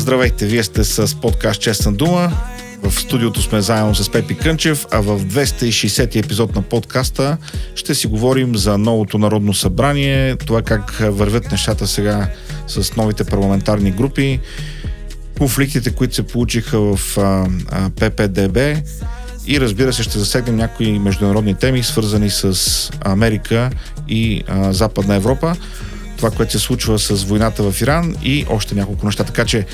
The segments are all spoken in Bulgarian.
Здравейте, вие сте с подкаст Честна дума. В студиото сме заедно с Пепи Кънчев, а в 260-ти епизод на подкаста ще си говорим за новото Народно събрание, това как вървят нещата сега с новите парламентарни групи, конфликтите, които се получиха в ППДБ и разбира се ще засегнем някои международни теми, свързани с Америка и Западна Европа, това, което се случва с войната в Иран и още няколко неща. Така че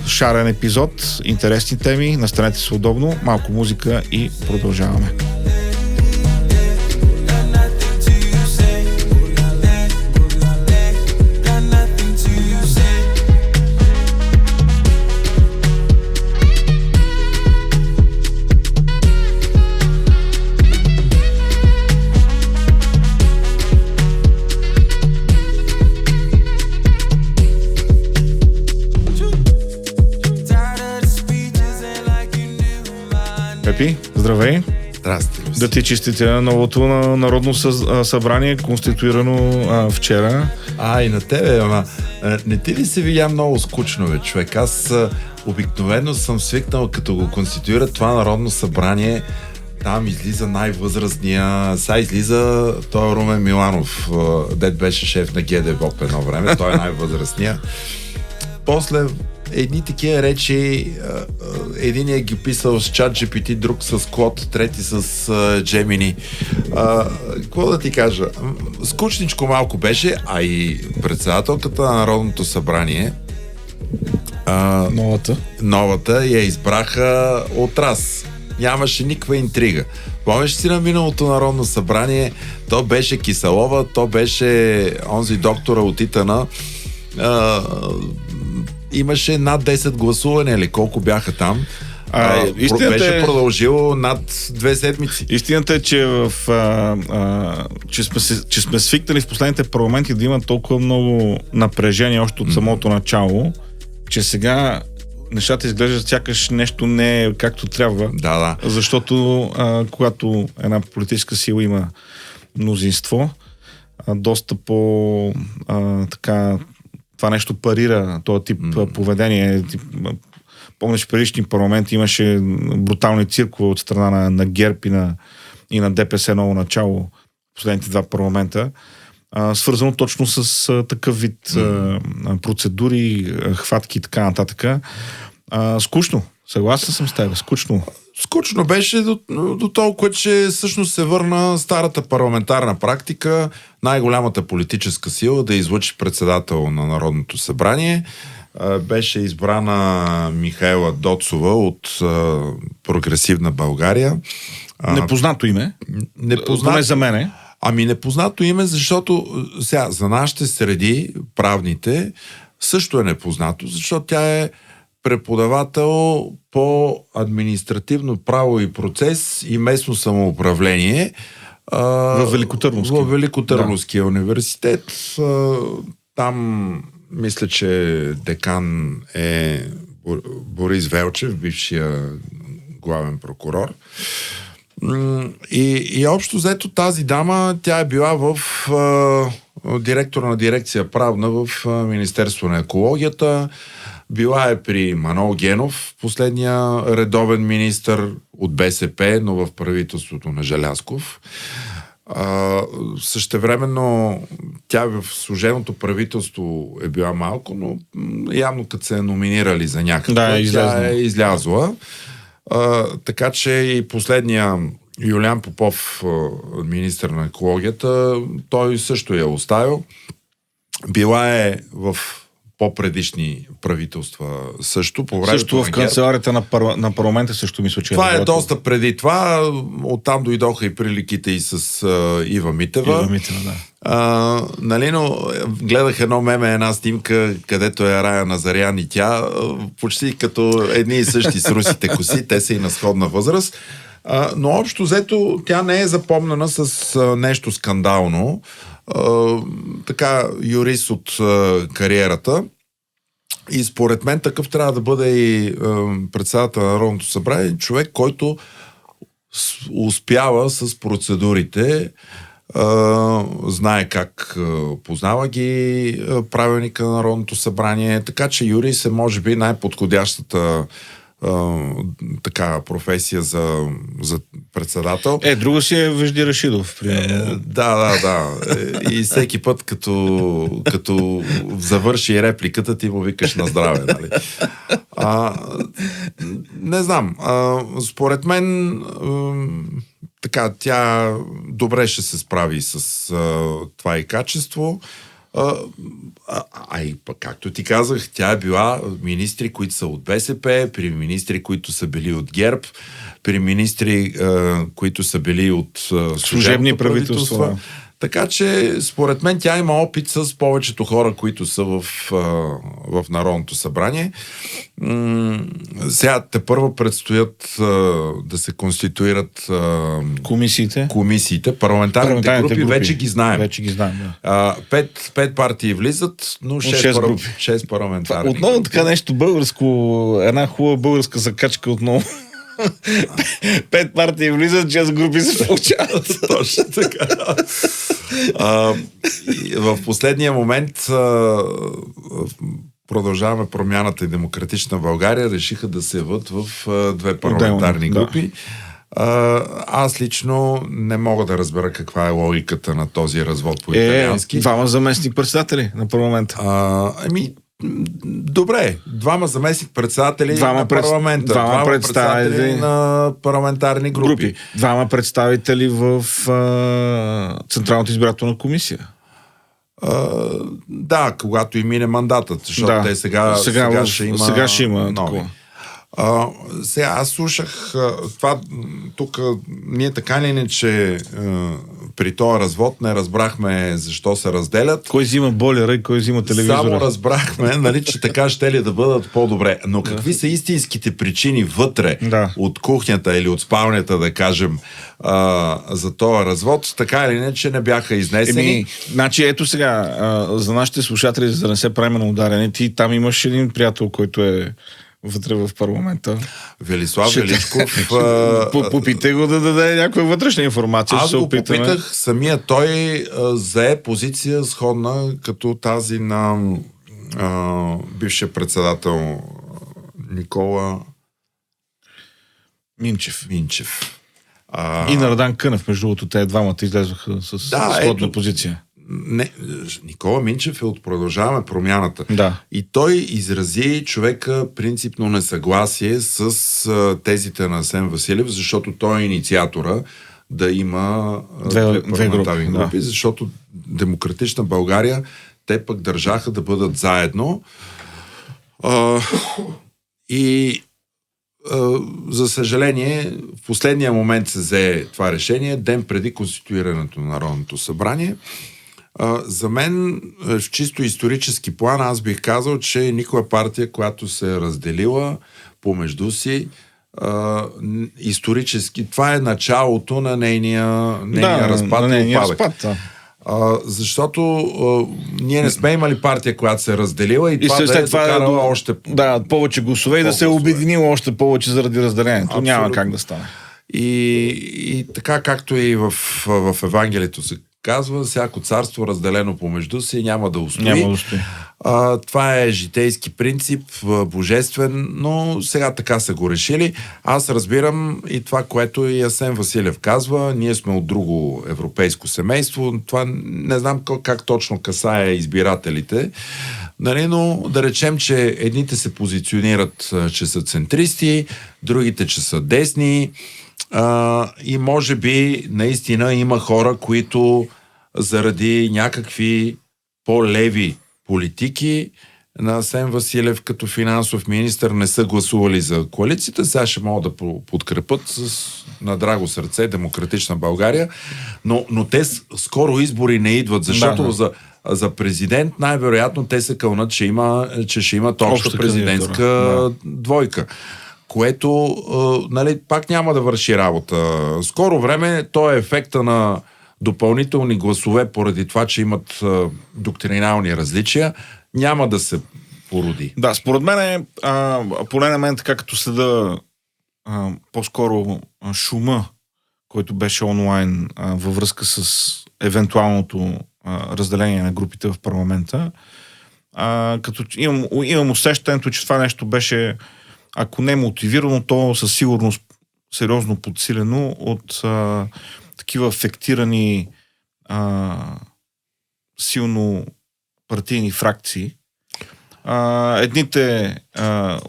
шарен епизод, интересни теми, настанете се удобно, малко музика и продължаваме. Пепи, здравей! Здрасти. Да ти честите новото на Народно събрание, конституирано вчера. И на тебе, ама не ти ли се видя много скучно, бе, човек? Аз обикновено съм свикнал, като го конституират това Народно събрание, там излиза най-възрастния, сега излиза той Румен Миланов, дед беше шеф на ГДБОП едно време, той е най-възрастния. После едни такива речи, единия ги писал с ChatGPT, друг с Клод, трети с Gemini. Какво да ти кажа? Скучничко малко беше, а и председателката на Народното събрание, новата я избраха от раз. Нямаше никаква интрига. Помниш си на миналото Народно събрание, то беше Киселова, то беше онзи доктора от Итана, имаше над 10 гласувания, или колко бяха там. Беше продължило над 2 седмици. Истината е, че, че сме свикнали в последните парламенти да има толкова много напрежение още от самото начало, че сега нещата изглеждат сякаш нещо не е както трябва. Да. Защото когато една политическа сила има мнозинство, доста по така това нещо парира, този тип поведение. Помниш, в предишни парламенти имаше брутални циркове от страна на ГЕРБ и на ДПС ново начало, последните два парламента, свързано точно с такъв вид процедури, хватки и така нататък. Скучно. Съгласен съм с теб. Скучно. Скучно беше до толкова, че всъщност се върна старата парламентарна практика, най-голямата политическа сила да излъчи председател на Народното събрание. Беше избрана Михаела Доцова от Прогресивна България. Непознато име. Поне за мене. Непознато име, защото сега за нашите среди, правните, също е непознато, защото тя е преподавател по административно право и процес и местно самоуправление в Великотърновския университет. Там мисля, че декан е Борис Велчев, бившия главен прокурор. И общо взето тази дама, тя е била директор на дирекция правна в Министерство на екологията. Била е при Манол Генов, последния редовен министър от БСП, но в правителството на Желязков. Същевременно тя в служебното правителство е била малко, но явно като се е номинирали за някакво, тя е излязла. Така че и последния Юлиан Попов, министър на екологията, той също я оставил. Била е в по-предишни правителства също. Също в канцеларията на парламента също мисля, че това е доста преди това. Оттам дойдоха и приликите и с Ива Митева. Нали, но гледах едно меме, една снимка, където е Рая Назарян и тя, почти като едни и същи с русите коси, те са и на сходна възраст. Но общо взето тя не е запомнена с нещо скандално. Така юрист от кариерата. И според мен такъв трябва да бъде и председател на Народното събрание, човек, който успява с процедурите знае как познава ги правилника на Народното събрание, така че юрист е може би най-подходящата така професия за председател. Друга си е Вежди Рашидов. Да. И всеки път, като завърши репликата, ти му викаш на здраве. Нали? Не знам. Според мен така, тя добре ще се справи с това и качество. И както ти казах, тя е била министри, които са от БСП, при министри, които са били от ГЕРБ, при министри, които са били от служебни правителства. Така че, според мен, тя има опит с повечето хора, които са в Народното събрание. Сега тепърва предстоят да се конституират комисиите. Парламентарните групи вече ги знаем. Да. Пет партии влизат, но 6 парламентарни. Отново така нещо българско, една хубава българска закачка отново. 5 партии влизат, 6 групи се получават. Точно така. В последния момент Продължаваме промяната и Демократична България решиха да се яват в 2 парламентарни групи. Аз лично не мога да разбера каква е логиката на този развод по италиански. 2 заместник-председатели на парламента. Добре, 2 заместник-председатели на парламента, 2 представители на парламентарни групи. 2 представители в Централната избирателна комисия. Да, когато и мине мандатът, защото те сега ще има нови. Сега аз слушах това тук, ние така ли иначе при този развод не разбрахме защо се разделят. Кой взима бойлера и кой взима телевизора. Само разбрахме, нали, че така ще ли да бъдат по-добре. Но какви са истинските причини вътре от кухнята или от спалнята, да кажем, за този развод, така или иначе не бяха изнесени. Значи ето сега, за нашите слушатели, за да не се правим на ударени, ти там имаш един приятел, който е вътре в парламента. Велислав Величков. Попитай го да даде някаква вътрешна информация. Аз го попитах, самия той зае позиция сходна като тази на бившия председател Никола Минчев. И на Радан Кънев, между другото, те двамата излезоха с сходна позиция. Не, Никола Минчев е от Продължаваме промяната. Да. И той изрази човека принципно несъгласие с тезите на Асен Василев, защото той е инициатора да има 2 парламентарни групи, защото Демократична България те пък държаха да бъдат заедно. За съжаление, в последния момент се взе това решение, ден преди конституирането на Народното събрание. За мен, в чисто исторически план, аз бих казал, че никоя партия, която се е разделила помежду си, исторически, това е началото на нейния разпад и упадък. Защото ние не сме имали партия, която се е разделила и това да е докарала още повече гласове и да се е обединила още повече заради разделението. Абсолютно. Няма как да стане. И така, както и в Евангелието се казва, всяко царство разделено помежду си няма да устои. Това е житейски принцип, божествен, но сега така са го решили. Аз разбирам и това, което и Асен Василев казва. Ние сме от друго европейско семейство. Това не знам как точно касае избирателите. Нали, но да речем, че едните се позиционират, че са центристи, другите, че са десни. И може би наистина има хора, които заради някакви по-леви политики на Асен Василев като финансов министър не са гласували за коалицията. Сега ще могат да подкрепят на драго сърце Демократична България, но те скоро избори не идват, защото за президент най-вероятно те се кълнат, че ще имат обща президентска двойка, което нали, пак няма да върши работа. Скоро време то е ефекта на допълнителни гласове поради това, че имат доктринални различия, няма да се породи. Да, според мен поне на мен така като следа по-скоро шума, който беше онлайн във връзка с евентуалното разделение на групите в парламента. Като имам усещането, че това нещо беше, ако не мотивирано, то със сигурност сериозно подсилено от такива афектирани силно партийни фракции. Едните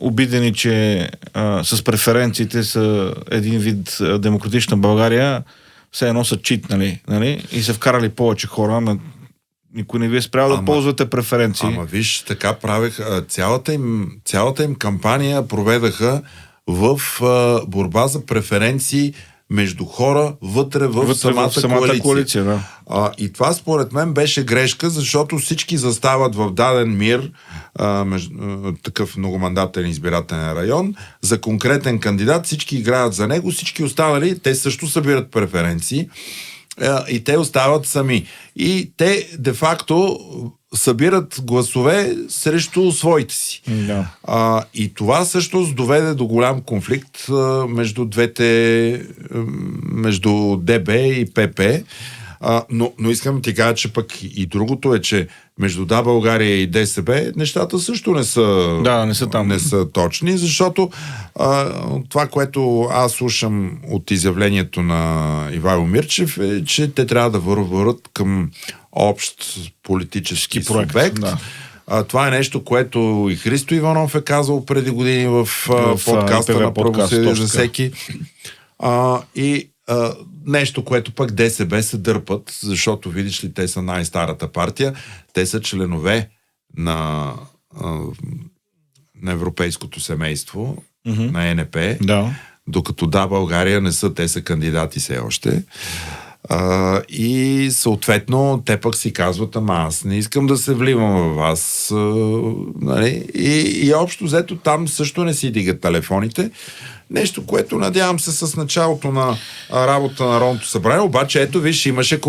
обидени, че с преференциите са един вид демократична България, все едно са читнали, нали? И се вкарали повече хора, ама никой не ви е спрял да ползвате преференции. Ама виж, така правех. Цялата им кампания проведаха в борба за преференции между хора вътре в самата коалиция. Да. И това според мен беше грешка, защото всички застават в даден мир, такъв многомандатен избирателен район, за конкретен кандидат, всички играят за него, всички останали, те също събират преференции и те остават сами. И те де-факто събират гласове срещу своите си. Да. И това всъщност доведе до голям конфликт между двете, между ДБ и ПП. Но искам да ти кажа, че пък и другото е, че между Да, България и ДСБ нещата също не са там. Не са точни, защото това, което аз слушам от изявлението на Ивайло Мирчев е, че те трябва да върват към общ политически субект. Да. Това е нещо, което и Христо Иванов е казал преди години в подкаста на Правосъдие за всеки. Нещо, което пък ДСБ се дърпат, защото, видиш ли, те са най-старата партия. Те са членове на европейското семейство, на ЕНП, докато Да, България не са, те са кандидати все още. И съответно те пък си казват, ама аз не искам да се вливам във вас. Нали? И общо взето там също не си дигат телефоните. Нещо, което надявам се с началото на работа на Народното събрание. Обаче ето виж, имаше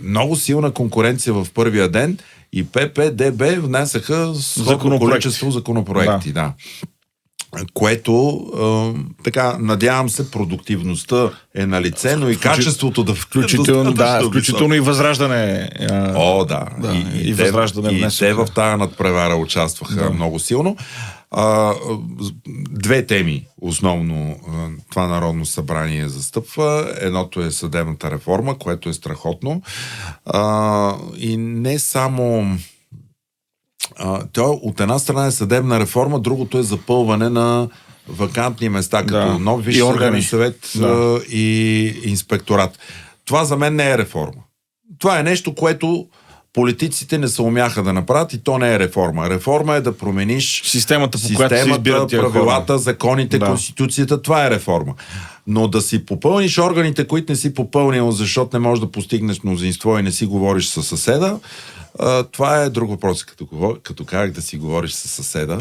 много силна конкуренция в първия ден и ПП, ДБ внесаха сходно количество законопроекти. Да. Което, така, надявам се, продуктивността е на лице, но и качеството да включително и Възраждане. И Възраждане и те в тази надпревара участваха много силно. Две теми основно това Народно събрание застъпва. Едното е съдебната реформа, което е страхотно. И не само... от една страна е съдебна реформа, другото е запълване на вакантни места, като нов Висш съдебен съвет и инспекторат. Това за мен не е реформа. Това е нещо, което политиците не се умяха да направят и то не е реформа. Реформа е да промениш системата, по която се избират правилата, законите, конституцията. Това е реформа. Но да си попълниш органите, които не си попълнил, защото не можеш да постигнеш мнозинство и не си говориш със съседа, това е друг въпрос. Като казах да си говориш със съседа,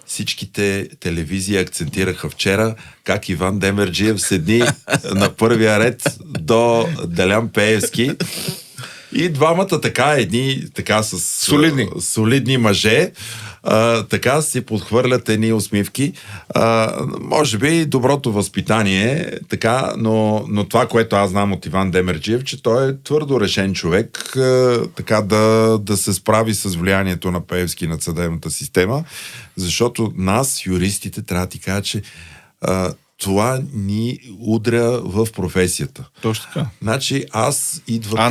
всичките телевизии акцентираха вчера как Иван Демерджиев седни на първия ред до Делян Пеевски. И двамата така с солидни мъже, така си подхвърлят едни усмивки. Може би доброто възпитание, така, но това, което аз знам от Иван Демерджиев, че той е твърдо решен човек, така да се справи с влиянието на Пеевски над съдебната система, защото нас, юристите, трябва да ти кажа, че това ни удря в професията. Точно така. Значи аз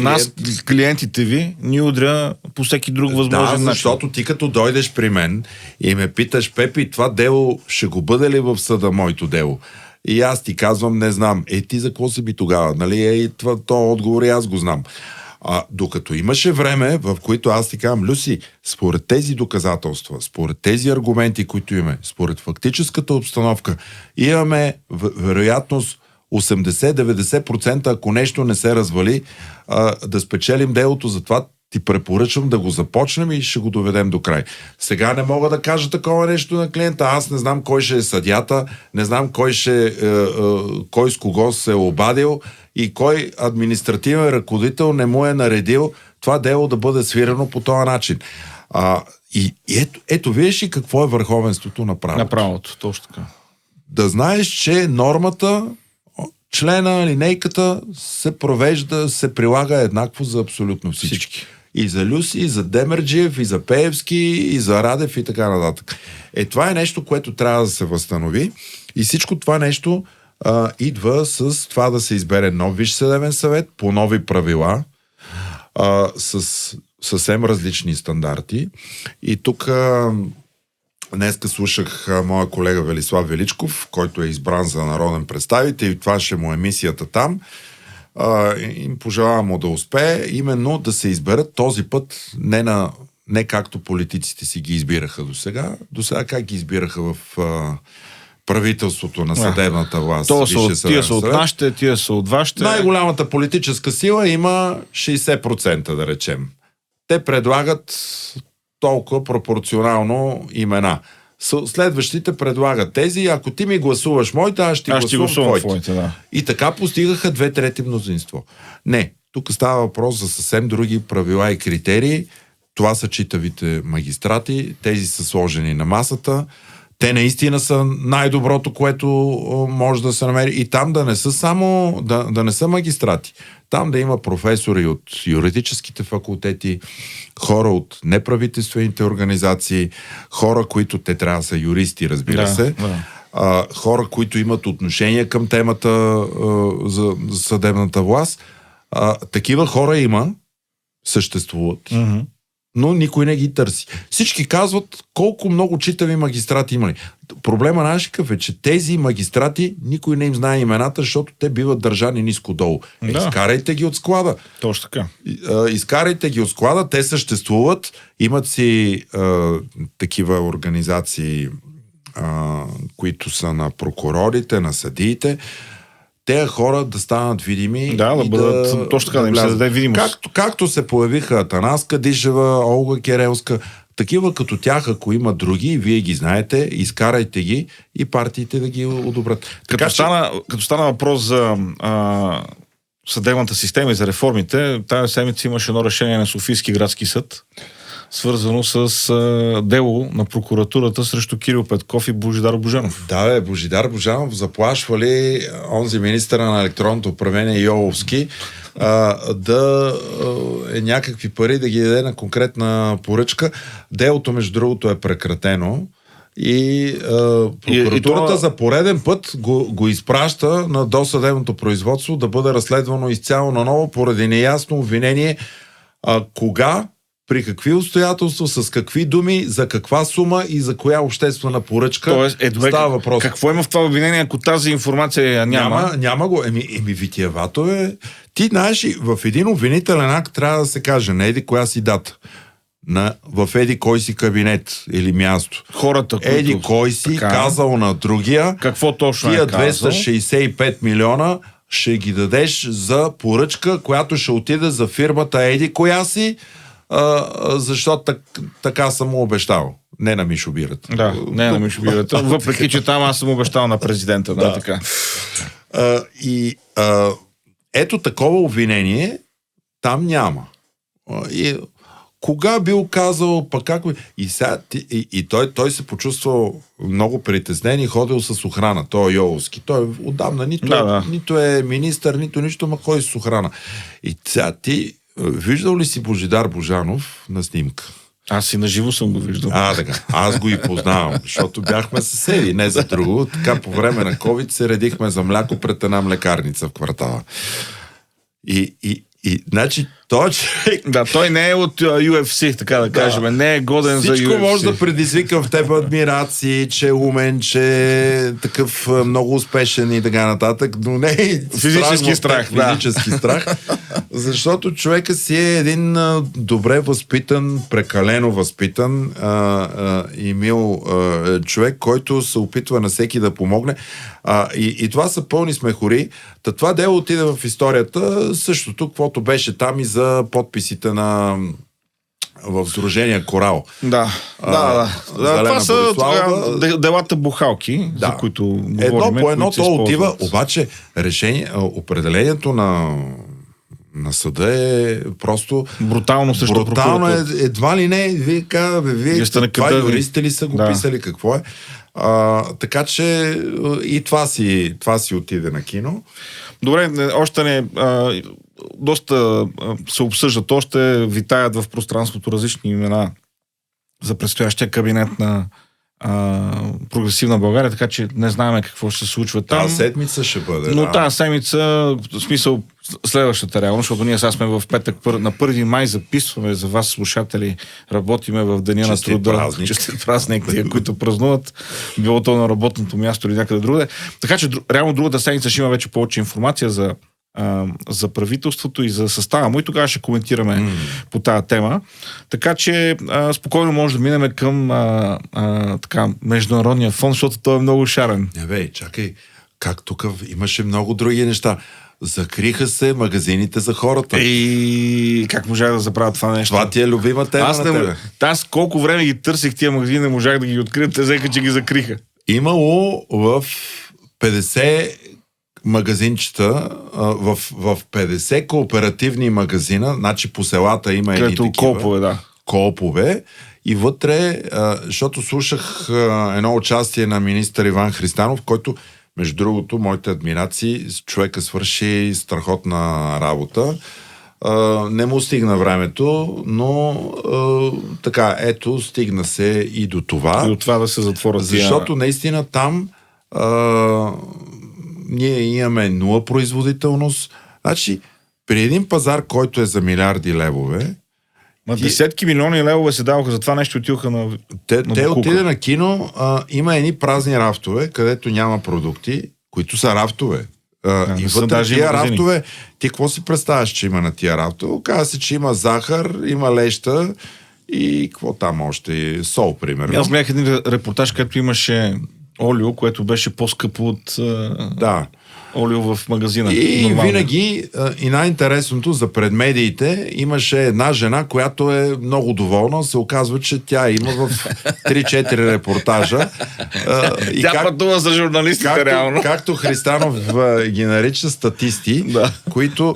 нас, клиентите ви, ни удря по всеки друг възможен начин. Да, защото ти като дойдеш при мен и ме питаш, Пепи, това дело ще го бъде ли в съда, моето дело? И аз ти казвам, не знам. Ти за какво си би тогава? Нали? Това отговор и аз го знам. Докато имаше време, в които аз ти казвам, Люси, според тези доказателства, според тези аргументи, които имаме, според фактическата обстановка, имаме вероятност 80-90%, ако нещо не се развали, да спечелим делото. Затова ти препоръчвам да го започнем и ще го доведем до край. Сега не мога да кажа такова нещо на клиента. Аз не знам кой ще е съдията, не знам кой с кого се е обадил и кой административен ръководител не му е наредил това дело да бъде свирено по този начин. И ето виж и какво е върховенството на правото. На правото, точно така. Да знаеш, че нормата члена, линейката се провежда, се прилага еднакво за абсолютно всички. И за Люси, и за Демерджиев, и за Пеевски, и за Радев и така нататък. Това е нещо, което трябва да се възстанови и всичко това нещо идва с това да се избере нов Висш съдебен съвет по нови правила, с съвсем различни стандарти. И тук днеска слушах моя колега Велислав Величков, който е избран за народен представител и това ще му е мисията там. Им пожелавам му да успее, именно да се изберат този път не както политиците си ги избираха до сега. До сега как ги избираха в правителството на съдебната власт. Тия са от нашите, тия са от вашите. Най-голямата политическа сила има 60%, да речем. Те предлагат толкова пропорционално имена. Следващите предлагат тези, ако ти ми гласуваш моите, аз ще гласувам твоите. Да. И така постигаха 2/3 мнозинство. Не, тук става въпрос за съвсем други правила и критерии. Това са читавите магистрати, тези са сложени на масата. Те наистина са най-доброто, което може да се намери. И там да не са само, да не са магистрати. Там да има професори от юридическите факултети, хора от неправителствените организации, хора, които те трябва да са юристи, разбира се. Да. Хора, които имат отношение към темата за съдебната власт. Такива хора има, съществуват. Mm-hmm. Но никой не ги търси. Всички казват колко много читави магистрати имали. Проблема нашикъв е, че тези магистрати никой не им знае имената, защото те биват държани ниско-долу. Да. Изкарайте ги от склада. Точно така. Изкарайте ги от склада, те съществуват, имат си такива организации, които са на прокурорите, на съдиите. Тези хора да станат видими. Да бъдат точно така, да им се даде видимост. Както се появиха Атанаска Дишева, Олга Керелска, такива като тях, ако има други, вие ги знаете, изкарайте ги и партиите да ги одобрят. Като стана въпрос за съдебната система и за реформите, тази седмица имаше едно решение на Софийски градски съд, свързано с дело на прокуратурата срещу Кирил Петков и Божидар Божанов. Да, Божидар Божанов заплашвали онзи министъра на електронното управление Йоловски да някакви пари да ги даде на конкретна поръчка. Делото, между другото, е прекратено и прокуратурата за пореден път го изпраща на досъдебното производство да бъде разследвано изцяло наново поради неясно обвинение кога, при какви обстоятелства, с какви думи, за каква сума и за коя обществена поръчка. Тоест, става въпрос. Какво има в това обвинение, ако тази информация няма? Няма го. Витиевато е. Ти знаеш, в един обвинителен акт трябва да се каже на еди коя си дата. В еди кой си кабинет или място. Хората, които... Еди кой си казал на другия. Какво точно тия е казал? 265 милиона ще ги дадеш за поръчка, която ще отиде за фирмата еди коя си, защото така съм му обещал. Не на Мишо Бирата. Да, не на Мишо Бирата. Въпреки, че там аз съм обещал на президента. Да, така. Ето такова обвинение там няма. И кога бил казал, пък как... И той се почувствал много притеснен и ходил с охрана. Той е Йоловски. Той отдавна нито е министър, нито нищо, ма ходи с охрана. И сега ти виждал ли си Божидар Божанов на снимка? Аз и наживо съм го виждал. Така. Аз го и познавам, защото бяхме съседи, не за друго. Така по време на COVID се редихме за мляко пред една млекарница в квартала. И значи, той човек... Да, той не е от UFC, така да кажем. Не е годен за UFC. Всичко може да предизвика в теб адмирации, че е умен, че е такъв много успешен и така нататък, но не е физически страх. Физически страх. Защото човека си е един добре възпитан, прекалено възпитан и мил човек, който се опитва на всеки да помогне. И това са пълни смехори. Това дело отиде в историята същото, каквото беше там и за подписите в Сдружение Корал. Да. Това са делата бухалки, за които говорим. Едно по едно то отива, обаче определението на съда е просто брутално срещу прокуратурата. Едва ли не, вие юристите ли са го писали, какво е? Така че и това си отиде на кино. Добре, още не... доста се обсъждат, още витаят в пространството различни имена за предстоящия кабинет на прогресивна България, така че не знаем какво ще се случва там. Тази седмица ще бъде. Но тази седмица, в смисъл следващата реално, защото ние сега сме в петък на 1 май, записваме за вас, слушатели, работиме в Деня на труда. Честит празник, тия, които празнуват, било то на работното място или някъде другаде. Така че реално другата седмица ще има вече повече информация за правителството и за състава му и тогава ще коментираме по тази тема. Така че спокойно може да минем към Международния фонд, защото той е много шарен. Чакай, как тук имаше много други неща. Закриха се магазините за хората. И как можах да забравя това нещо? Това ти е любима тема на тебе. Аз колко време ги търсих тия магазини, не можах да ги открия, те взеха, че ги закриха. Имало в 50 магазинчета, в 50 кооперативни магазина, значи по селата има едни такива. Колпове. И вътре, защото слушах едно участие на министър Иван Христанов, който, между другото, моите адмирации, човека свърши страхотна работа. Не му стигна времето, но така, ето, стигна се и до това. И от това да се затворят. Защото наистина там ние имаме нула производителност. Значи, при един пазар, който е за милиарди левове... Десетки милиони левове се даваха, за това нещо отидоха на Те отиде на кино, има едни празни рафтове, където няма продукти, които са рафтове. И вътре тия рафтове, ти какво си представяш, че има на тия рафтове? Казва се, че има захар, има леща и какво там още? Сол, примерно. Аз гледах един репортаж, където имаше олио, което беше по-скъпо от олио в магазина. И винаги, и най-интересното за пред медиите, имаше една жена, която е много доволна. Се оказва, че тя има в 3-4 репортажа. Тя пътува за журналистите, реално. Както Христанов ги нарича статисти, които...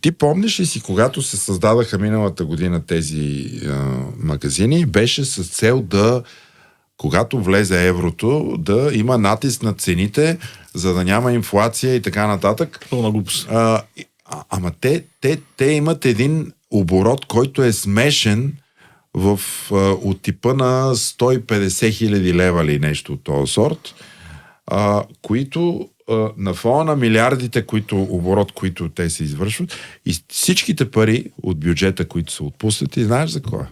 ти помниш ли си, когато се създадаха миналата година тези магазини, беше с цел когато влезе еврото, да има натиск на цените, за да няма инфлация и така нататък. Пълна глупост. Ама те имат един оборот, който е смешен от типа на 150 хиляди лева или нещо от този сорт, които на фона на милиардите, които те се извършват, и всичките пари от бюджета, които са отпуснати, знаеш за кога?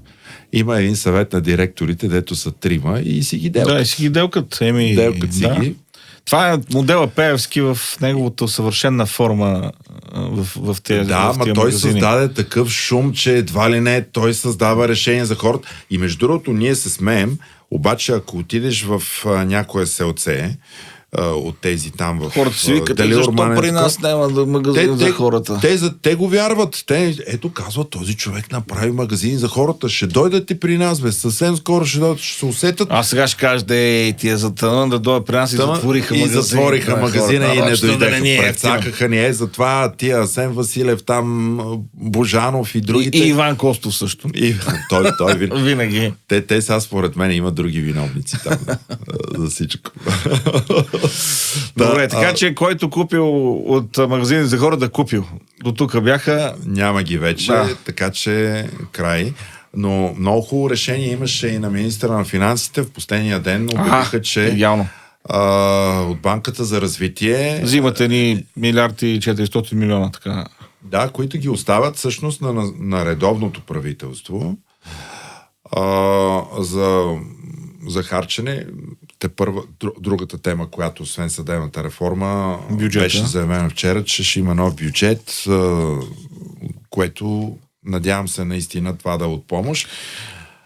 Има един съвет на директорите, дето са 3 и си ги делкат. Да, и си ги делкат. Делкат си ги. Това е модела Пеевски в неговата съвършена форма в тези магазини. Той създаде такъв шум, че едва ли не той създава решение за хората. И между другото, ние се смеем, обаче ако отидеш в някое селце, от тези там в хората си викат, защо при нас няма магазин за хората? Те го вярват. Ето казват, този човек направи магазин за хората. Ще дойдат и при нас, съвсем скоро ще дойдат, ще се усетят. А сега ще кажете, тия за тънън да дойдат при нас и затвориха магазин. И затвориха магазина и не дойдеха. Прецакаха ни. Затова тия Асен Василев там, Божанов и другите. И Иван Костов също. Той винаги. Те сега според мен има други виновници там за всичко. Добре, така че който купил от магазини за хората, купил. До тук бяха... Няма ги вече, така че край. Но много хубаво решение имаше и на министъра на финансите. В последния ден обявиха, че от Банката за развитие... Взимате ни 1,4 милиарда, така. Да, които ги остават всъщност на редовното правителство за харчене. Другата тема, която освен съдебната реформа беше заявена вчера, че ще има нов бюджет, което надявам се наистина това да е от помощ.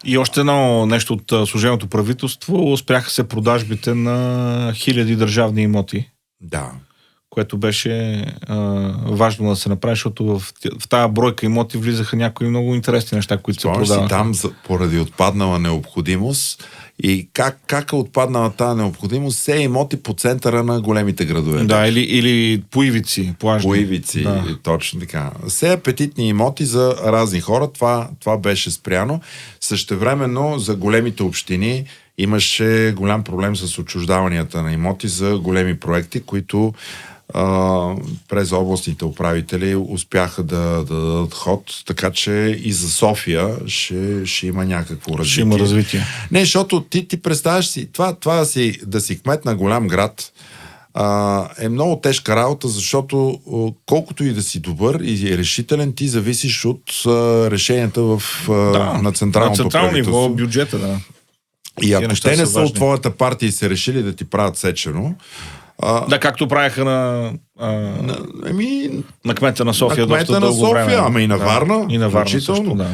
И още едно нещо от служебното правителство, успяха се продажбите на хиляди държавни имоти. Да. Което беше важно да се направи, защото в тази бройка имоти влизаха някои много интересни неща, които се продаваха. Там поради отпаднала необходимост. И как е отпаднала тази необходимост? Все имоти по центъра на големите градове. Да, или по ивици, плажни. По ивици, точно така. Все апетитни имоти за разни хора, това беше спряно. Същевременно за големите общини имаше голям проблем с отчуждаванията на имоти за големи проекти, които през областните управители успяха да дадат ход, така че и за София ще има някакво развитие. Ще има развитие. Не, защото ти представяш си, това да си кмет на голям град е много тежка работа, защото колкото и да си добър и решителен, ти зависиш от решенията на централното правителство. ниво, бюджета, да. И ако те не са от твоята партия и се решили да ти правят сечено, както правеха на кмета на София. На кмета на София, ама и на Варна. И на Варна също, да.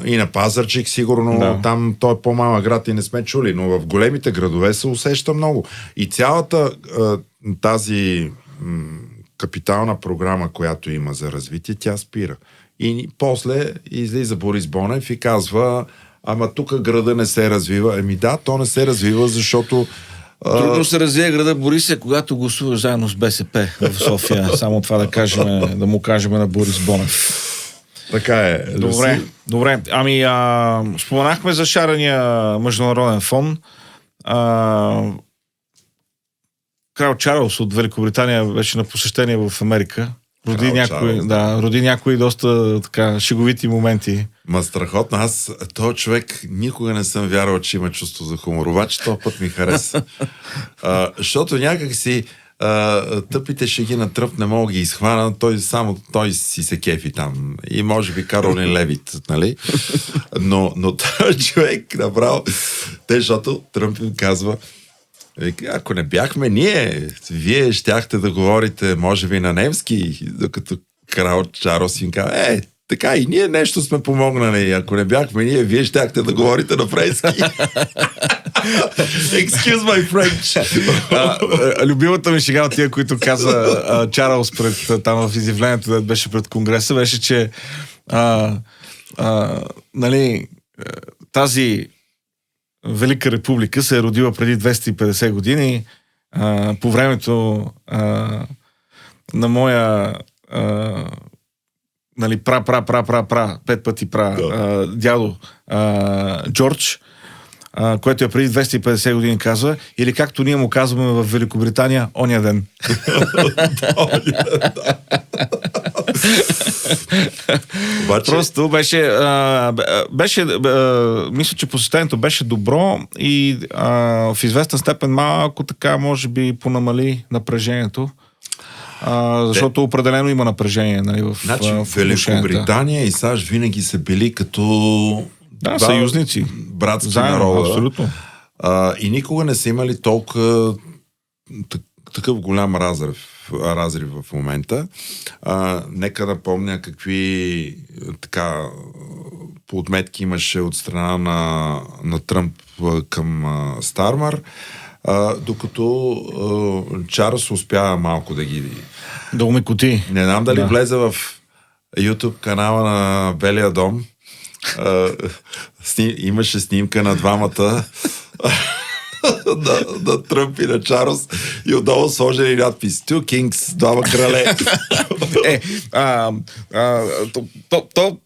И на Пазарджик, сигурно там той е по-малък град и не сме чули, но в големите градове се усеща много. И цялата тази капитална програма, която има за развитие, тя спира. И после излиза Борис Бонев и казва, ама тук града не се развива. То не се развива, защото трудно се развие града Борис, когато гласува заедно с БСП в София. Само това да му кажем на Борис Бонев. Така е. Добре. Ами, споменахме за шарения международен фон. Крал Чарлз от Великобритания беше на посещение в Америка. Роди някои доста така шеговити моменти. Страхотно. Аз този човек никога не съм вярвал, че има чувство за хумор. Обаче този път ми хареса. Защото някак си тъпите шеги на Тръмп не мога ги изхвана, той си се кефи там. И може би Каролин Левит, нали? Но този човек направо, защото Тръмп им казва, ако не бяхме ние, вие щяхте да говорите, може би, на немски, докато крал Чарлз им казва, така и ние нещо сме помогнали. Ако не бяхме ние, вие щяхте да говорите на френски. Excuse my French. Любимата ми шега от тия, които каза Чарлз там в изявлението, да беше пред Конгреса, беше, че нали, тази Велика република се е родила преди 250 години по времето на моя нали, пет пъти дядо Джордж, което е преди 250 години казва, или както ние му казваме в Великобритания, оня ден. Просто беше мисля, че посещението беше добро и в известна степен малко така, може би, понамали напрежението. Защото определено има напрежение, нали, в Великобритания и САЩ винаги са били като съюзници. Братски народа. Абсолютно. И никога не са имали толкова такъв голям разрив в момента. Нека напомня какви така подметки имаше от страна на Тръмп към Стармър, докато Чарлз успя малко да умекоти. Не знам дали влезе в YouTube канала на Белия дом. Имаше снимка на двамата на Тръмп и на Чарлз и отдолу сложили надпис Two Kings, двама крале.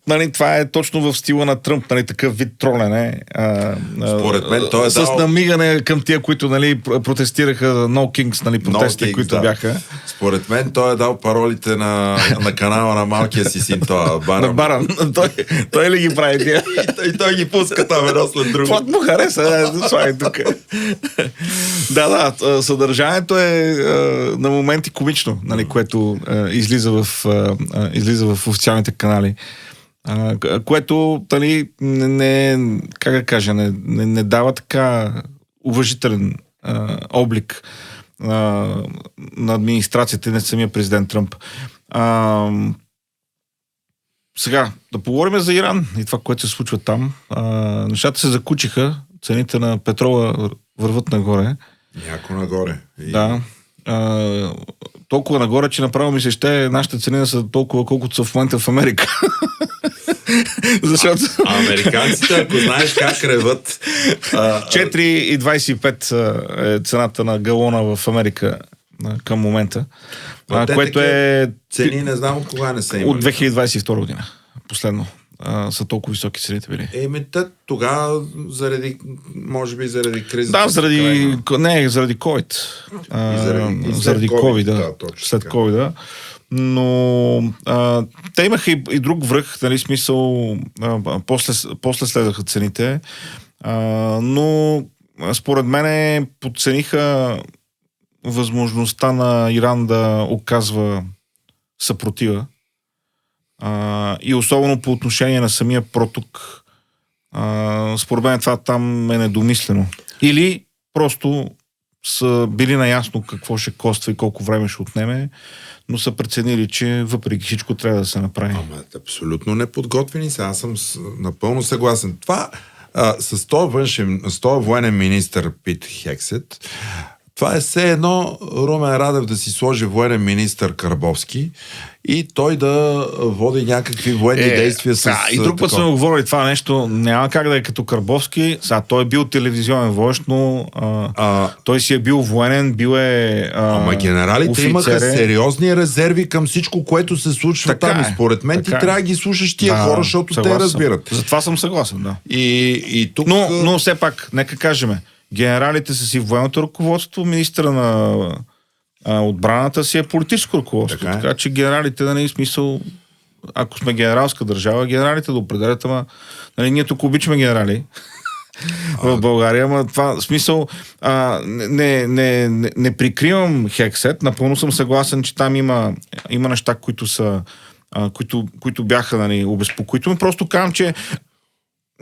Нали, това е точно в стила на Тръмп, нали, такъв вид тролене. Според мен той е с намигане към тия, които, нали, протестираха No Kings, нали, протестите, които бяха. Според мен той е дал паролите на канала на малкия си син, Баран. На Баран. Той ли ги прави тия? И той ги пуска там едно след друго. Фот му хареса, слай тук. Съдържанието е на моменти комично, нали, което излиза в официалните канали. Което, нали, не дава така уважителен облик на администрацията и на самия президент Тръмп. Сега, да поговорим за Иран и това, което се случва там. Нещата се закучиха, цените на петрола върват нагоре. Няко нагоре. Да. Толкова нагоре, че направо ми се ще нашите цени да са толкова, колкото са в момента в Америка. Защото... Американците, ако знаеш как реват... 4,25 е цената на галона в Америка към момента. Което е... Цени не знам от кога не са имали. От 2022 година. Последно. са толкова високи цените били? Тогава може би заради кризата. Да, заради COVID. Заради COVID, да. След COVID. Но те имаха и друг връх, нали, смисъл, после следваха цените, но според мен подцениха възможността на Иран да оказва съпротива. И особено по отношение на самия проток. Според мен това там е недомислено. Или просто са били наясно какво ще коства и колко време ще отнеме, но са преценили, че въпреки всичко трябва да се направи. Абсолютно неподготвени са. Аз съм напълно съгласен. Това с този военен министър Пит Хексет, това е все едно Румен Радев да си сложи военен министър Карбовски и той да води някакви военни действия с... И друг път сме говорили това нещо, няма как да е като Карбовски. Той е бил телевизионен вожд, но той си е бил военен, бил е Ама генералите имаха сериозни резерви към всичко, което се случва там. И според мен ти трябва да ги слушаш тия хора, защото те разбират. Затова съм съгласен, да. И тук... Но все пак, нека кажем, генералите са си военното ръководство, министъра на отбраната си е политическо ръководство. Така че генералите, да не е смисъл, ако сме генералска държава, генералите да определят, ама нали, ние тук обичаме генерали в България, ама това смисъл не прикривам Хексет, напълно съм съгласен, че там има неща, които са които бяха нали, обезпокоителни. Просто казвам, че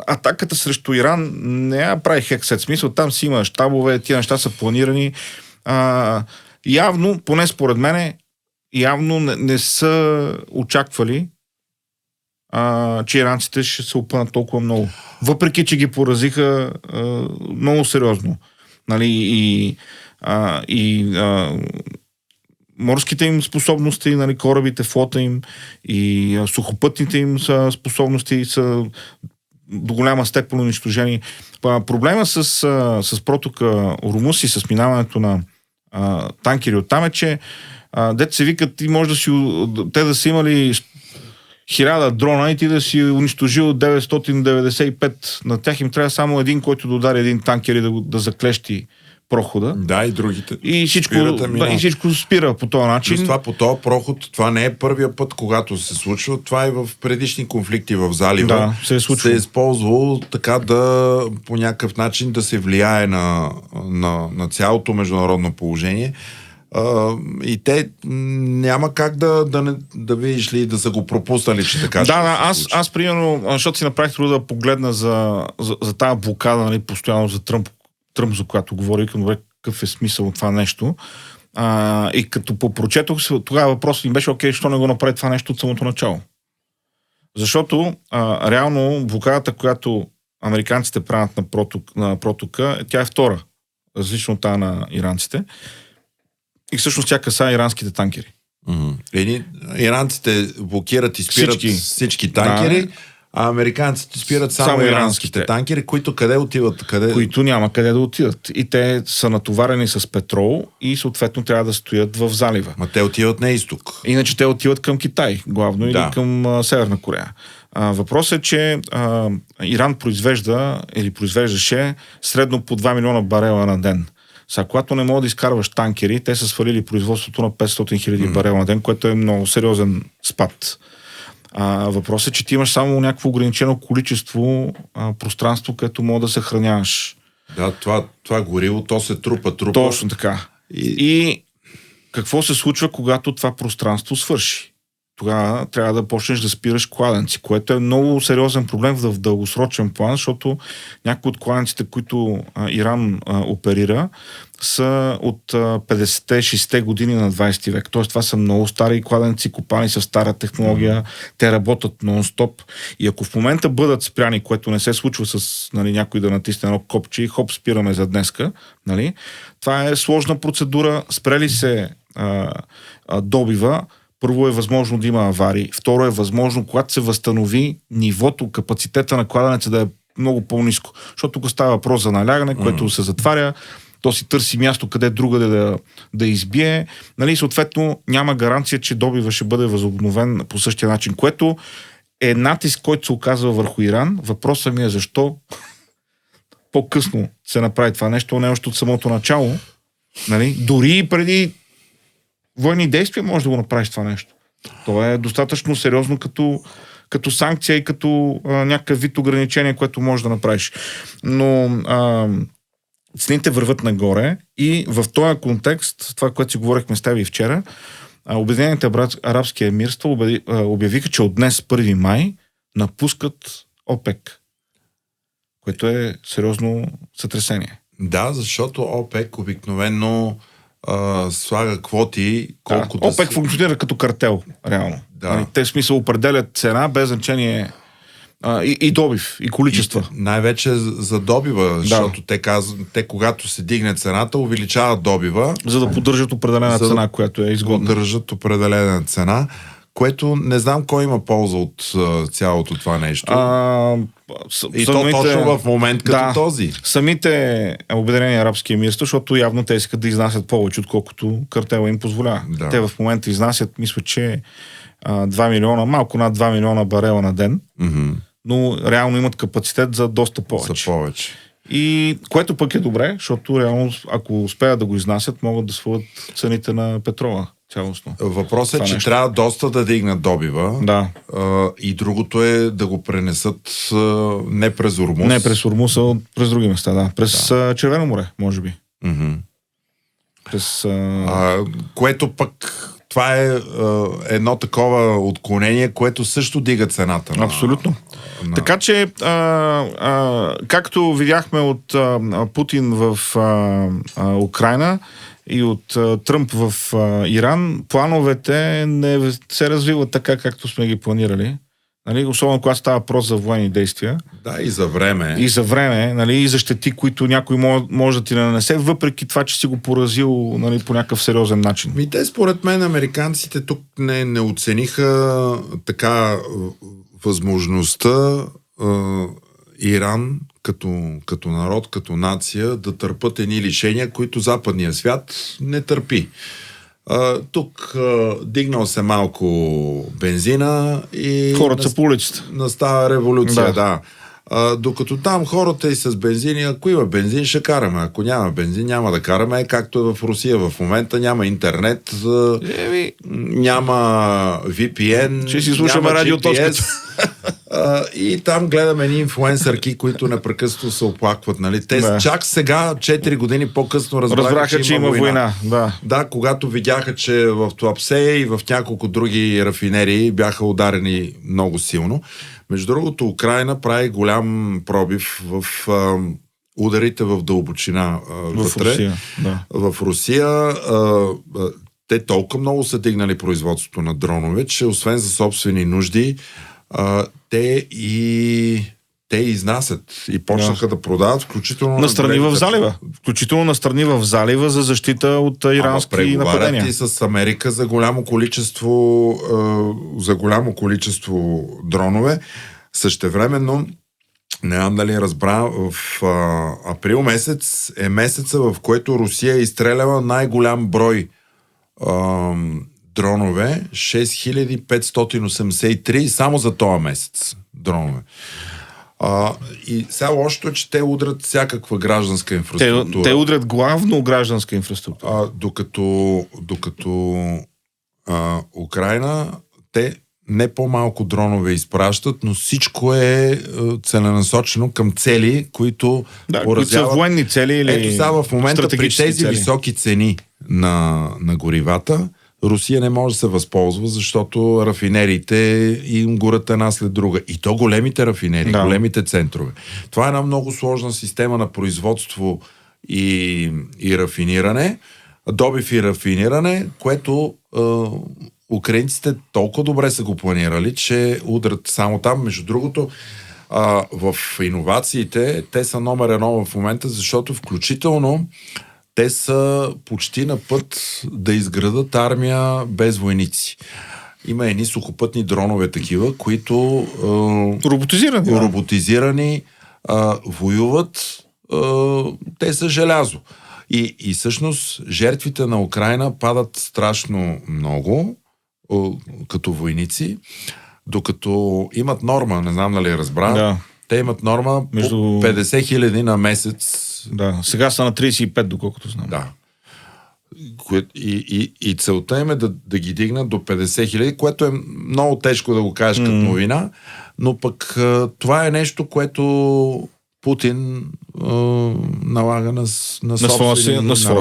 атаката срещу Иран не я прави Хексет. Смисъл, там си има щабове, тия неща са планирани. Явно, поне според мене, явно не са очаквали, че иранците ще се опънат толкова много. Въпреки, че ги поразиха много сериозно. Нали, морските им способности, нали, корабите, флота им и сухопътните им способности са до голяма степен унищожени. Проблема с протока Ормуз и с минаването на танкери оттам е, че дето се викат, те да са имали 1000 дрона и ти да си унищожил 995. На тях им трябва само един, който да удари един танкер и да заклещи прохода. Да, и другите. И всичко спира по този начин. Плюс това по този проход, това не е първия път, когато се случва. Това е в предишни конфликти в залива. Да, се е използвало така да по някакъв начин да се влияе на цялото международно положение. И те няма как да видиш ли да са го пропуснали, че така. Да, аз примерно, защото си направих труда да погледна за тази блокада, нали, постоянно за Тръмп, за която говори, към какъв е смисъл от това нещо. И като попрочетох, тогава въпросът ми беше, окей, защо не го направи това нещо от самото начало? Защото реално блокадата, която американците правят на протока, тя е втора, различно от тази на иранците. И всъщност тя касае иранските танкери. Иранците блокират и спират всички танкери, а американците спират само иранските танкери, които къде отиват? Които няма къде да отидат. И те са натоварени с петрол и съответно трябва да стоят в залива. Ма те отиват на изток. Иначе те отиват към Китай, главно, или към Северна Корея. Въпросът е, че Иран произвеждаше средно по 2 милиона барела на ден. Когато не мога да изкарваш танкери, те са свалили производството на 500 хиляди барела на ден, което е много сериозен спад. Въпросът е, че ти имаш само някакво ограничено количество пространство, където мога да съхраняваш. Да, това гориво, то се трупа. Точно така. И какво се случва, когато това пространство свърши? Тогава трябва да почнеш да спираш кладенци, което е много сериозен проблем в дългосрочен план, защото някои от кладенците, които Иран оперира, са от 50-60-те години на 20 век. Тоест това са много стари кладенци, копани с стара технология, те работят нон-стоп. И ако в момента бъдат спряни, което не се случва с някой да натисне едно копче и хоп, спираме за днеска, нали? Това е сложна процедура. Спрели се добива, първо е възможно да има аварии. Второ е възможно, когато се възстанови нивото, капацитета на кладенеца да е много по-ниско. Защото тук става въпрос за налягане, което се затваря, то си търси място къде другаде да избие. Нали, съответно няма гаранция, че добива ще бъде възобновен по същия начин, което е натиск, който се оказва върху Иран. Въпросът ми е защо по-късно се направи това нещо, не още от самото начало. Нали? Дори и преди военни действия може да го направиш това нещо. То е достатъчно сериозно като санкция и като някакъв вид ограничение, което можеш да направиш. Но цените върват нагоре и в този контекст, това, което си говорихме с тебе и вчера, Обединените арабски емирства обявиха, че от днес, 1 май, напускат ОПЕК, което е сериозно сътресение. Да, защото ОПЕК обикновено слага квоти, колкото ОПЕК функционира като картел, реално. Да. Те в смисъл определят цена без значение и добив, и количества. Най-вече за добива, защото те когато се дигне цената, увеличават добива. За да поддържат определена цена, която е изгодна. Поддържат определена цена, което не знам кой има полза от цялото това нещо. И то точно в момент като този. Самите Обединени арабски емирства, защото явно те искат да изнасят повече, отколкото картела им позволява. Да. Те в момента изнасят, мисля, че 2 милиона, малко над 2 милиона барела на ден, но реално имат капацитет за доста повече. За повече. И което пък е добре, защото реално, ако успеят да го изнасят, могат да свалят цените на петрола цялостно. Въпросът е, че трябва доста да дигнат добива. Да. И другото е да го пренесат не през Ормуз. Не през Ормуз, а през други места, да. През Червено море, може би. През... което пък това е едно такова отклонение, което също дига цената. Абсолютно. Така че, както видяхме от Путин в Украйна и от Тръмп в Иран, плановете не се развиват така, както сме ги планирали. Нали? Особено когато става въпрос за военни действия. Да, и за време. И за време, нали? И за щети, които някой може да ти нанесе, въпреки това, че си го поразил, нали, по някакъв сериозен начин. Те, според мен, американците тук не оцениха така възможността Иран като народ, като нация да търпат едни лишения, които западния свят не търпи. Тук дигнал се малко бензина и хората са по улицата. Настава революция, да. Докато там хората и с бензини, ако има бензин, ще караме. Ако няма бензин, няма да караме, както е в Русия в момента. Няма интернет, няма VPN, ще си слушаме радиоточката. И там гледаме едни инфлуенсърки, които непрекъснато се оплакват. Нали? Те чак сега, 4 години по-късно разбраха, че има война. Да, когато видяха, че в Туапсе и в няколко други рафинерии бяха ударени много силно. Между другото, Украйна прави голям пробив в ударите в дълбочина вътре. Русия, да. В Русия те толкова много са дигнали производството на дронове, че освен за собствени нужди, те изнасят и почнаха да продават, включително настрани в залива. Включително настрани в залива за защита от ирански нападения. И с Америка за голямо количество дронове. Същевременно, не знам дали разбра, в април месец е месеца, в който Русия е изстреляла най-голям брой дронове, 6583 само за този месец дронове. И сега лошото е, че те удрят всякаква гражданска инфраструктура. Те удрят главно гражданска инфраструктура. Докато Украйна, те не по-малко дронове изпращат, но всичко е целенасочено към цели, които поразяват... са военни цели или ето сега в момента при тези цели. Високи цени на горивата, Русия не може да се възползва, защото рафинериите им горят една след друга. И то големите рафинерии, големите центрове. Това е една много сложна система на производство и рафиниране, добив и рафиниране, което украинците толкова добре са го планирали, че удрят само там. Между другото, в иновациите те са номер 1 в момента, защото включително те са почти на път да изградат армия без войници. Има едни сухопътни дронове такива, които роботизирани воюват. Те са желязо. И всъщност жертвите на Украйна падат страшно много като войници. Докато имат норма, не знам дали разбра, Да. те имат норма Между... по 50 хиляди на месец. Да, сега са на 35, доколкото знам. Да. И целта им е да ги дигнат до 50 хиляди, което е много тежко да го кажеш като новина, но пък това е нещо, което Путин налага на своя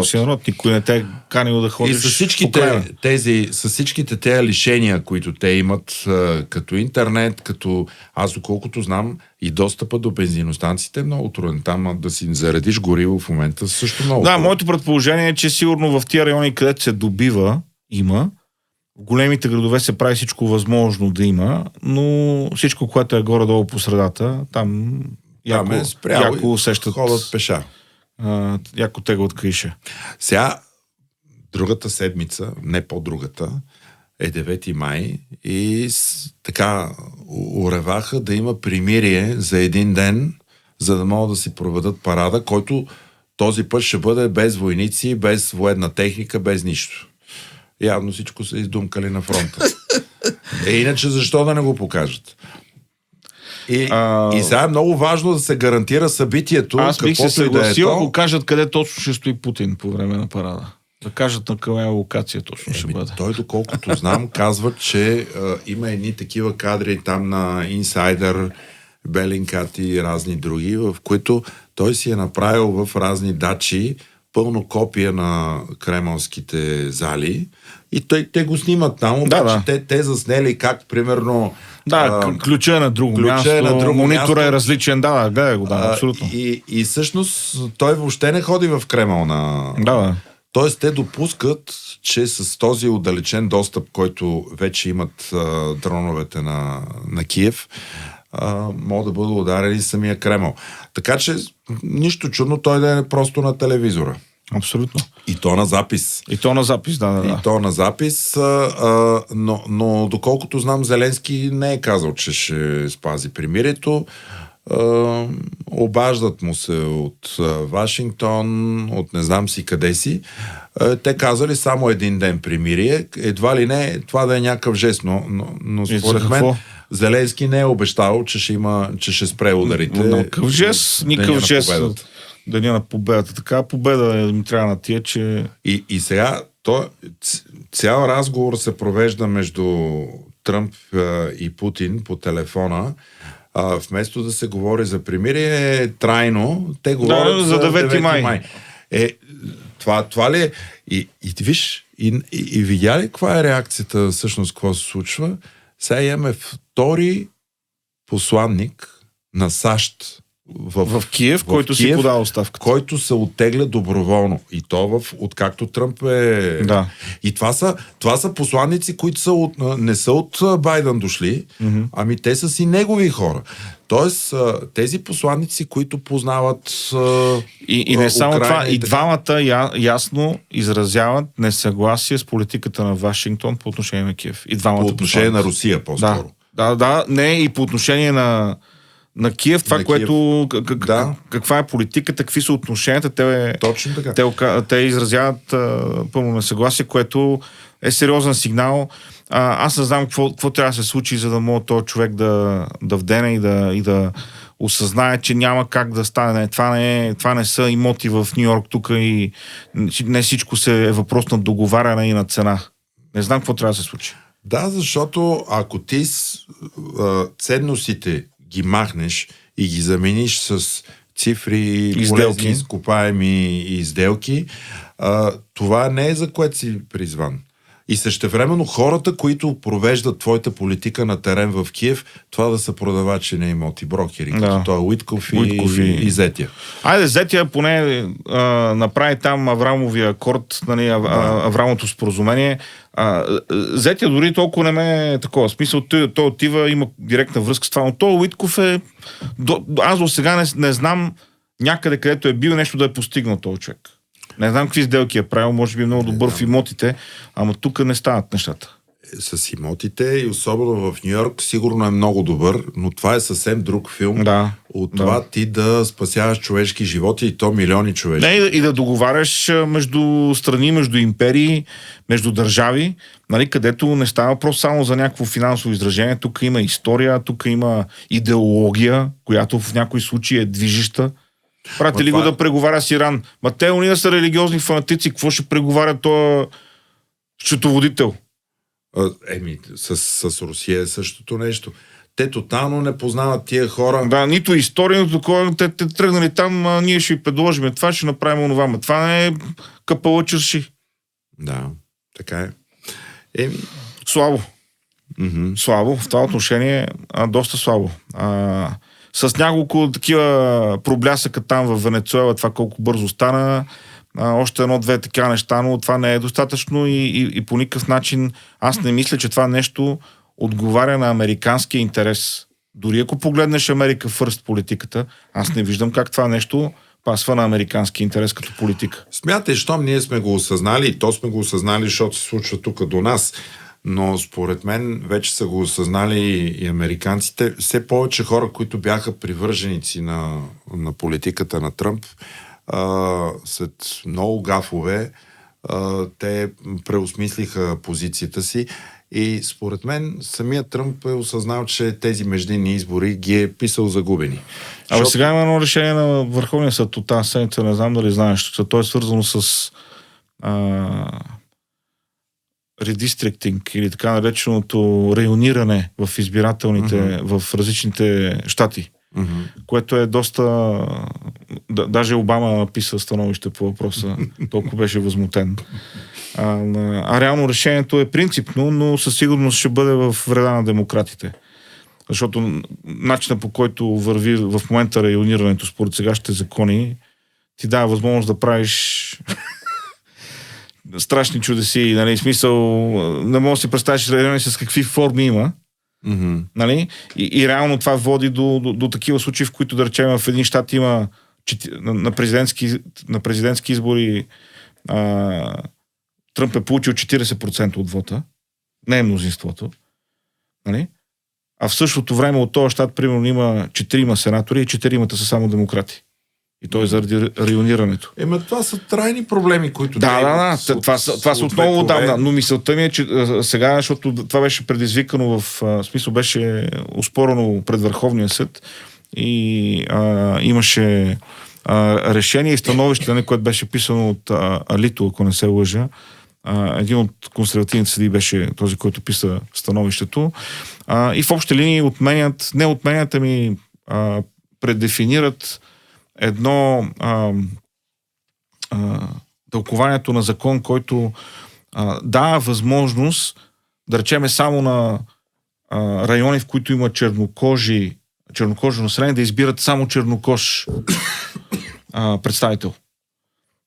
си народ. Никой не те е канил да ходиш. И с всичките тези лишения, които те имат като интернет, като аз доколкото знам и достъпа до бензиностанциите е много труден. Там да си заредиш гориво в момента също много труден. Моето предположение е, че сигурно в тия райони, където се добива, има. В големите градове се прави всичко възможно да има, но всичко, което е горе-долу по средата, там яко усещат. Ходят пеша. Яко теглят криша. Сега, другата седмица, не по-другата, е 9 май и така уреваха да има примирие за един ден, за да могат да си проведат парада, който този път ще бъде без войници, без военна техника, без нищо. Явно всичко са издумкали на фронта. Иначе защо да не го покажат? И сега е много важно да се гарантира събитието. Аз бих се съгласил, ако да кажат къде точно ще стои Путин по време на парада. Да кажат на къде локация точно ще бъде. Той, доколкото знам, казва, че има едни такива кадри там на Инсайдър, Белинкат и разни други, в които той си е направил в разни дачи пълно копия на кремълските зали и те го снимат там, обаче те заснели как, примерно... ключа е на друго място, монитора е различен, гледай го, абсолютно. И всъщност той въобще не ходи в Кремъл на... Тоест те допускат, че с този отдалечен достъп, който вече имат дроновете на Киев, могат да бъде ударени самия Кремъл. Така че нищо чудно той да е просто на телевизора. Абсолютно. И то на запис. И то на запис, но доколкото знам, Зеленски не е казал, че ще спази примирието. Обаждат му се от Вашингтон, от не знам си къде си. Те казали само един ден примирие. Едва ли не, това да е някакъв жест, но според мен Зеленски не е обещал, че ще спре ударите. Никакъв жест. Деня на победата. Така победа ми трябва на тия, че... И сега цял разговор се провежда между Тръмп и Путин по телефона. Вместо да се говори за примирие трайно, те говорят за 9 май. Това ли е? И виж, и видя ли каква е реакцията, всъщност, какво се случва? Сега имаме втори посланник на САЩ в Киев, който си подава оставката. Който се оттегля доброволно. И то откакто Тръмп е... Да. И това са посланици, които не са от Байден дошли, ами те са си негови хора. Тоест, тези посланици, които познават и не само това, и двамата ясно изразяват несъгласие с политиката на Вашингтон по отношение на Киев. И двамата по отношение на Русия, по-скоро. Не, и по отношение на Киев, това, което... Каква е политиката, какви са отношенията, точно така. Те изразяват пълно несъгласие, което е сериозен сигнал. Аз не знам какво трябва да се случи, за да може този човек да вдене и да осъзнае, че няма как да стане. Това не са имоти в Нью-Йорк тук и не всичко е въпрос на договаряне и на цена. Не знам какво трябва да се случи. Да, защото ако ти ценностите ги махнеш и ги замениш с цифри, полезни, изкопаеми изделки, това не е за което си призван. И същевременно хората, които провеждат твоята политика на терен в Киев, това да са продавачи на имоти, брокери, като това Уитков и Зетия. Айде, Зетия поне направи там Аврамовия акорд, Аврамовото споразумение. Зетия дори толкова не ме е такова. Смисъл, той отива, има директна връзка с това, но той Уитков е... Аз до сега не знам някъде, където е бил нещо да е постигнал този човек. Не знам какви сделки е правил, може би е много добър в имотите, ама тук не стават нещата. с имотите и особено в Ню-Йорк сигурно е много добър, но това е съвсем друг филм от това ти да спасяваш човешки животи и то милиони човешки. Не, и да договаряш между страни, между империи, между държави, нали, където не става въпрос само за някакво финансово изражение. Тук има история, тук има идеология, която в някои случаи е движеща. Прати ли го да преговаря с Иран? Ма те уния са религиозни фанатици. Какво ще преговаря този счетоводител? С Русия е същото нещо. Те тотално не познават тия хора. Да, нито история, нито такова. Те тръгнали там, ние ще ви предложим това, ще направим онова. Това не е капала чуши. Да, така е. Слабо. Слабо. В това отношение доста слабо. С няколко такива проблясъка там в Венецуела, това колко бързо стана, още едно-две така неща, но това не е достатъчно и по никакъв начин аз не мисля, че това нещо отговаря на американския интерес. Дори ако погледнеш Америка Фърст политиката, аз не виждам как това нещо пасва на американски интерес като политика. Смятай, щом ние сме го осъзнали и то сме го осъзнали, защото се случва тук до нас. Но според мен вече са го осъзнали и американците. Все повече хора, които бяха привърженици на политиката на Тръмп, след много гафове, те преосмислиха позицията си и според мен самият Тръмп е осъзнал, че тези междинни избори ги е писал загубени. Сега има едно решение на Върховния съд от тази седмица, не знам дали знаеш, че то е свързано с редистриктинг или така нареченото райониране в избирателните, в различните щати, което е доста... Даже Обама написа становище по въпроса, толкова беше възмутен. Реално решението е принципно, но със сигурност ще бъде в вреда на демократите. Защото начинът, по който върви в момента районирането според сегашните закони, ти дава възможност да правиш страшни чудеси, нали, смисъл, не мога да си представиш райони с какви форми има, нали, и реално това води до такива случаи, в които, да речем, в един щат има на президентски избори Тръмп е получил 40% от вота, не е мнозинството, нали, а в същото време от този щат, примерно, има 4 сенатори и 4 са само демократи. И то е заради районирането. Това са трайни проблеми, които... Да. Това са отново отдавна. Но мисълта ми е, че сега, защото това беше предизвикано в смисъл, беше оспорено пред Върховния съд и имаше решение и становище, което беше писано от Алито, ако не се лъжа. Един от консервативните съдии беше този, който писа становището. И в общи линии не отменят, ами предефинират едно тълкованието на закон, който дава възможност, да речеме само на райони, в които има чернокожо население, да избират само чернокож представител.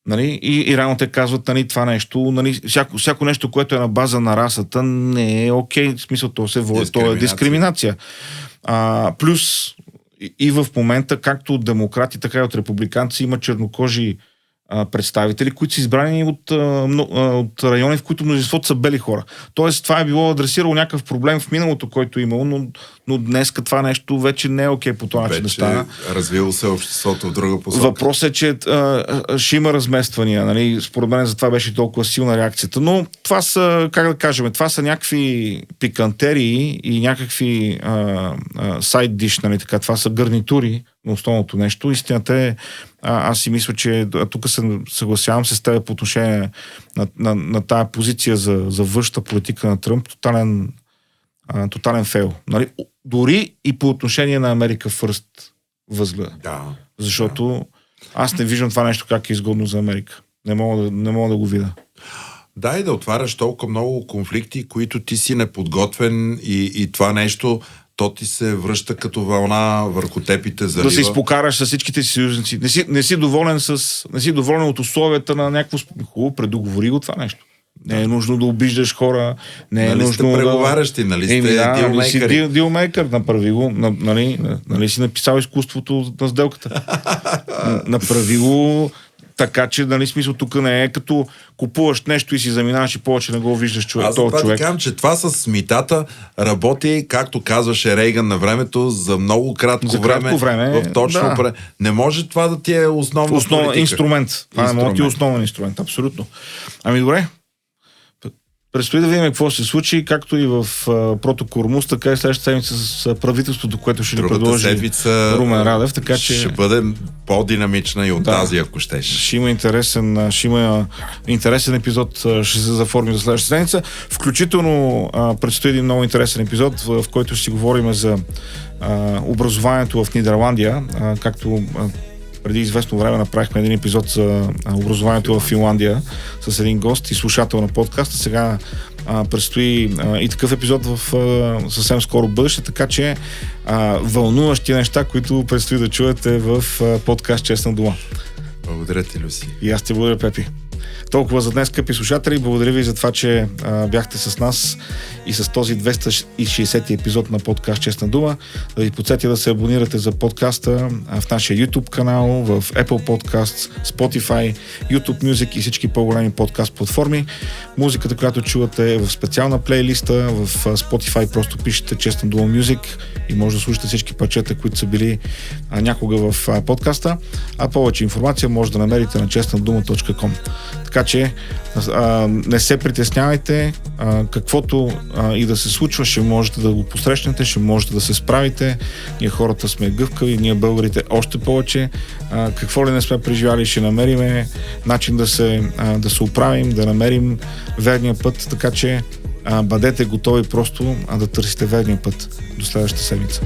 Нали? И реално те казват, нали, това нещо, нали, всяко нещо, което е на база на расата, не е окей. В смисъл, то е дискриминация. Плюс и в момента, както от демократи, така и от републиканци, има чернокожи представители, които са избрани от райони, в които мнозинството са бели хора. Тоест, това е било адресирало някакъв проблем в миналото, който е имало, но днес това нещо вече не е окей по този начин да става. Развило се обществото в друга посока. Въпросът е, че ще има размествания. Нали? Според мен за това беше толкова силна реакцията. Но това са, как да кажем, това са някакви пикантерии и някакви сайд диш, нали? Така, това са гарнитури на основното нещо. Истината е, аз си мисля, че тук се съгласявам с теб по отношение на тая позиция за външната политика на Тръмп, тотален фейл. Нали? Дори и по отношение на Америка Фърст възгледа. Да. Защото аз не виждам това нещо как е изгодно за Америка. Не мога да го видя. Да, и да отваряш толкова много конфликти, които ти си неподготвен и това нещо, то ти се връща като вълна върху теб и те залива. Да се изпокараш с всичките си съюзници. Не си доволен от условията на някакво... Хубаво, предоговори го това нещо. Не е нужно да обиждаш хора, не е нужно да... преговарящи, нали сте дилмейкъри. Нали си дилмейкър, направи го, нали си написал изкуството на сделката. Направи го, Така че, нали, смисъл тук не е като купуваш нещо и си заминаваш и повече не го виждаш човек. Аз това ти казвам, че това с митата работи, както казваше Рейган на времето, за много кратко време в точно време. Не може това да ти е основна инструмент. Това не може да ти е основен инструмент, абсолютно. Ами добре. Предстои да видим какво се случи, както и в Протокормус, така и следващата седмица с правителството, което ще ни предложи Румен Радев. Така че ще бъде по-динамична и от тази, ако щеш. Ще има интересен епизод, ще се заформи за следващата седмица. Включително предстои един много интересен епизод, в който ще си говорим за образованието в Нидерландия, както преди известно време направихме един епизод за образованието в Финландия с един гост и слушател на подкаста. Сега предстои и такъв епизод в съвсем скоро бъдеще, така че вълнуващи неща, които предстои да чуете в подкаст Честна дума. Благодаря ти, Люси. И аз ти благодаря, Пепи. Толкова за днес, скъпи слушатели. Благодаря ви за това, че бяхте с нас и с този 260 епизод на подкаст Честна дума. Да ви подсетя да се абонирате за подкаста в нашия YouTube канал, в Apple Podcasts, Spotify, YouTube Music и всички по-големи подкаст платформи. Музиката, която чувате е в специална плейлиста, в Spotify просто пишете Честна дума Music и може да слушате всички парчета, които са били някога в подкаста. А повече информация може да намерите на честнадума.com. Така че не се притеснявайте, каквото и да се случва, ще можете да го посрещнете, ще можете да се справите. Ние хората сме гъвкави, ние българите още повече. Какво ли не сме преживяли, ще намерим начин да се оправим, да намерим верния път, така че бъдете готови просто да търсите верния път. До следващата седмица.